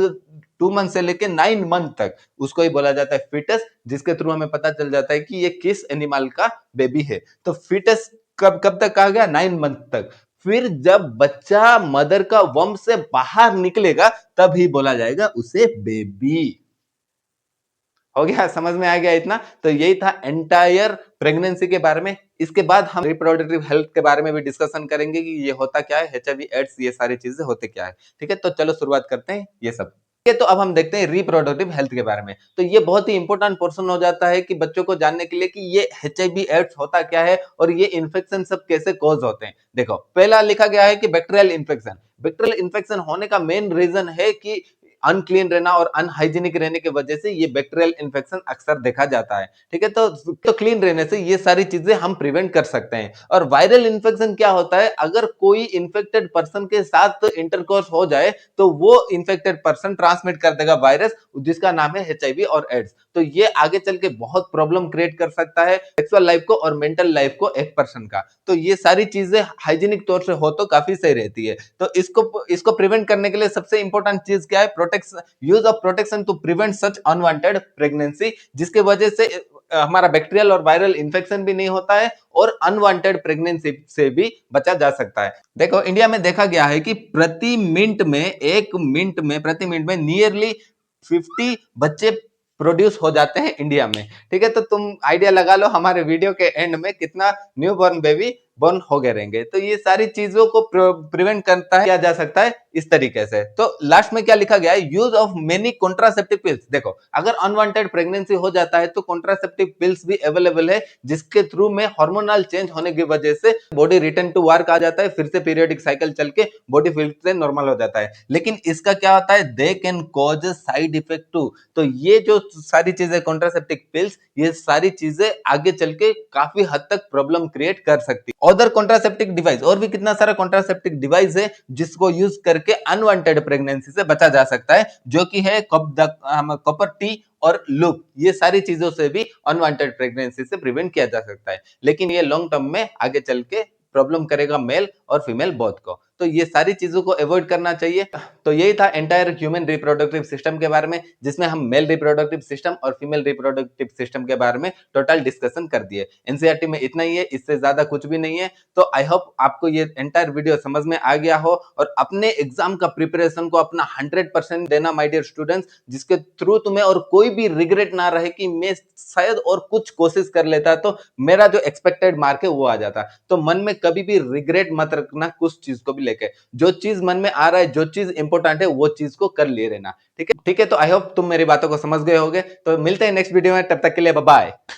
2 मंथ से लेके 9 मंथ तक उसको ही बोला जाता है फिटस, जिसके थ्रू हमें पता चल जाता है कि ये किस एनिमल का बेबी है। तो फिटस कब कब तक कहा गया? 9 मंथ तक। फिर जब बच्चा मदर का वंश से बाहर निकलेगा तब ही बोला जाएगा उसे बेबी। हो गया, समझ में आ गया इतना? तो यही था एंटायर प्रेगनेंसी के बारे में। इसके बाद हम रिप्रोडक्टिव हेल्थ के बारे में भी डिस्कशन करेंगे कि ये होता क्या है, एचआईवी एड्स, ये सारी चीजें होते क्या है। ठीक है, तो चलो शुरुआत करते हैं ये सब। ये तो अब हम देखते हैं रिप्रोडक्टिव हेल्थ के बारे में। तो ये बहुत ही इंपॉर्टेंट पोर्शन हो जाता है कि बच्चों को जानने के लिए कि ये एचआईवी एड्स होता क्या है और ये इन्फेक्शन सब कैसे कॉज होते हैं। देखो, पहला लिखा गया है कि बैक्टीरियल इन्फेक्शन। बैक्टीरियल इन्फेक्शन होने का मेन रीजन है कि अनक्लीन रहना और अनहाइजीनिक रहने की वजह से ये बैक्टीरियल इन्फेक्शन अक्सर देखा जाता है। ठीक है, तो क्लीन रहने से ये सारी चीजें हम प्रिवेंट कर सकते हैं। और वायरल इन्फेक्शन क्या होता है? अगर कोई इन्फेक्टेड पर्सन के साथ इंटरकोर्स हो जाए तो वो इन्फेक्टेड पर्सन ट्रांसमिट कर देगा वायरस, जिसका नाम है एचआईवी और एड्स। तो ये आगे चल के बहुत प्रॉब्लम क्रिएट कर सकता है सेक्सुअल लाइफ को और मेंटल लाइफ को एक पर्सन का। तो ये सारी चीजें हाइजीनिक तौर से हो तो काफी सही रहती है। तो इसको प्रिवेंट करने के लिए सबसे इंपॉर्टेंट चीज क्या है? Protection, use of protection to prevent such unwanted pregnancy, जिसके वजह से हमारा बैक्टीरियल और वायरल इन्फेक्शन भी नहीं होता है और अनवांटेड प्रेगनेंसी से भी बचा जा सकता है। देखो, इंडिया में देखा गया है कि प्रति मिनट में नियरली 50 बच्चे प्रोड्यूस हो जाते हैं इंडिया में। ठीक है, तो तुम आइडिया लगा लो हमारे वीडियो के एंड में कितना न्यू बॉर्न बेबी बर्न हो गए रहेंगे। तो ये सारी चीजों को प्रिवेंट करता है, किया जा सकता है इस तरीके से। तो लास्ट में क्या लिखा गया है? Use of many contraceptive pills. देखो, अगर अनवांटेड प्रेगनेंसी हो जाता है तो कॉन्ट्रासेप्टिव पिल्स भी अवेलेबल है, जिसके थ्रू में हार्मोनल चेंज होने की वजह से बॉडी रिटर्न टू वर्क आ जाता है। फिर से पीरियडिक साइकिल चल के बॉडी फिर से नॉर्मल हो जाता है। लेकिन इसका क्या होता है? They can cause side effect too. तो ये जो सारी चीजें कॉन्ट्रासेप्टिव पिल्स, ये सारी चीजें आगे चल के काफी हद तक प्रॉब्लम क्रिएट कर सकती है। अदर कॉन्ट्रासेप्टिव डिवाइस, और भी कितना सारा कॉन्ट्रासेप्टिव डिवाइस है जिसको यूज करके अनवांटेड प्रेगनेंसी से बचा जा सकता है, जो कि है कॉपर टी और लूप। ये सारी चीजों से भी अनवांटेड प्रेगनेंसी से प्रिवेंट किया जा सकता है, लेकिन ये लॉन्ग टर्म में आगे चल के प्रॉब्लम करेगा मेल और फीमेल बोथ को। तो ये सारी चीजों को अवॉइड करना चाहिए। तो यही था एंटायर ह्यूमन रिप्रोडक्टिव सिस्टम के बारे में, जिसमें हम मेल रिप्रोडक्टिव सिस्टम और फीमेल रिप्रोडक्टिव सिस्टम के बारे में टोटल डिस्कशन कर दिए। एनसीईआरटी में इतना ही है, इससे ज्यादा कुछ भी नहीं है। तो आई होप आपको ये एंटायर वीडियो समझ में आ गया हो और अपने एग्जाम का प्रिपरेशन को अपना 100% देना माय डियर स्टूडेंट्स, जिसके थ्रू तुम्हें और कोई भी रिग्रेट ना रहे कि मैं शायद और कुछ कोशिश कर लेता तो मेरा जो एक्सपेक्टेड मार्क है वो आ जाता। तो मन में कभी भी रिग्रेट मत रखना कुछ चीज को भी लेके, जो चीज मन में आ रहा है, जो चीज इंपॉर्टेंट है वो चीज को कर ले रहना। ठीक है, तो आई होप तुम मेरी बातों को समझ गए होगे। तो मिलते हैं नेक्स्ट वीडियो में, तब तक के लिए बाय बाय।